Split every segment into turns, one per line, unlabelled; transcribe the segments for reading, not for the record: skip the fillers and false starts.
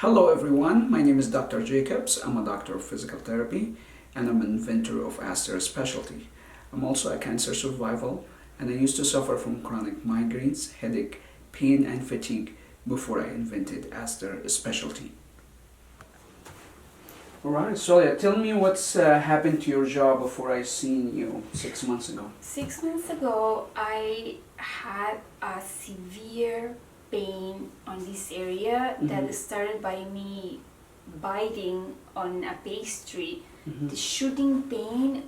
Hello everyone, my name is Dr. Jacobs. I'm a doctor of physical therapy and I'm an inventor of ASTR specialty. I'm also a cancer survivor and I used to suffer from chronic migraines, headache, pain and fatigue before I invented ASTR specialty. Alright, Sonia, tell me what's happened to your jaw before I seen you 6 months ago.
6 months ago, I had a severe pain on this area that started by me biting on a pastry. The shooting pain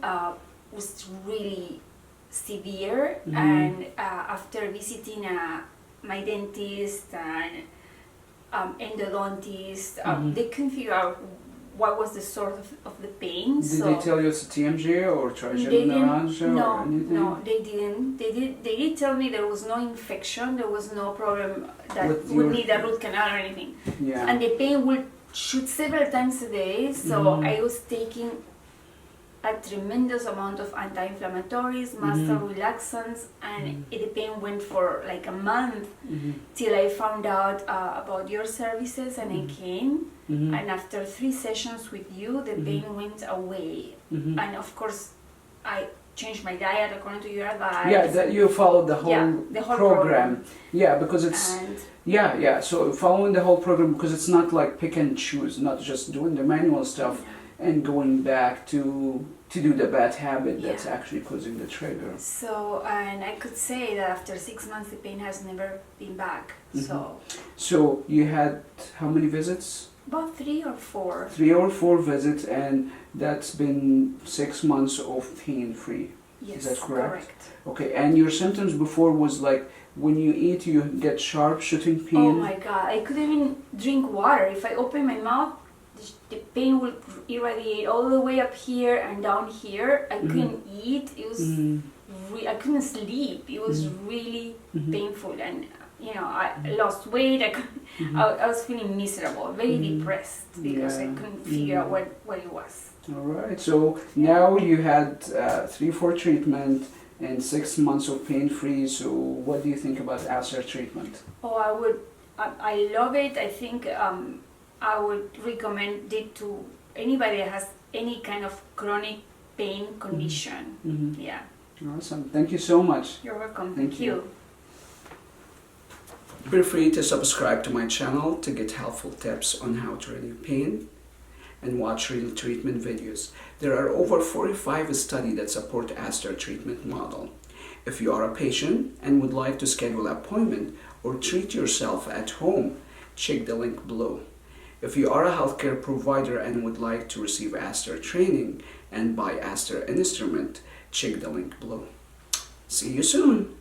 was really severe, and after visiting my dentist and endodontist, they couldn't figure out what was the source of the pain.
Did they tell you it's a TMJ or trigeminal neuralgia or anything?
No, they didn't. They did tell me there was no infection, there was no problem that would need a root canal or anything.
Yeah.
And the pain would shoot several times a day, so I was taking a tremendous amount of anti-inflammatories, master relaxants, and the pain went for like a month till I found out about your services and I came. And after 3 sessions with you, the pain went away. And of course, I changed my diet according to your advice.
Yeah, that you followed the whole program. Yeah, because it's so following the whole program, because it's not like pick and choose, not just doing the manual stuff and going back to do the bad habit that's actually causing the trigger.
So, and I could say that after 6 months the pain has never been back.
So you had how many visits?
About 3 or 4.
3 or 4 visits, and that's been 6 months of pain-free.
Yes,
is that correct? Okay, and your symptoms before was like when you eat you get sharp shooting pain?
Oh my god, I couldn't even drink water. If I open my mouth, the pain would irradiate all the way up here and down here. I couldn't eat. It was I couldn't sleep. It was really painful, and I lost weight. I was feeling miserable, very depressed because I couldn't figure out what it was.
All right. So now you had 3-4 treatment and 6 months of pain-free. So what do you think about ASTR treatment?
Oh, I love it. I think I would recommend it to anybody that has any kind of chronic pain condition. Yeah.
Awesome. Thank you so much.
You're welcome.
Thank you.
Thank you.
Feel free to subscribe to my channel to get helpful tips on how to relieve pain and watch real treatment videos. There are over 45 studies that support ASTR treatment model. If you are a patient and would like to schedule an appointment or treat yourself at home, check the link below. If you are a healthcare provider and would like to receive ASTR training and buy ASTR instrument, check the link below. See you soon!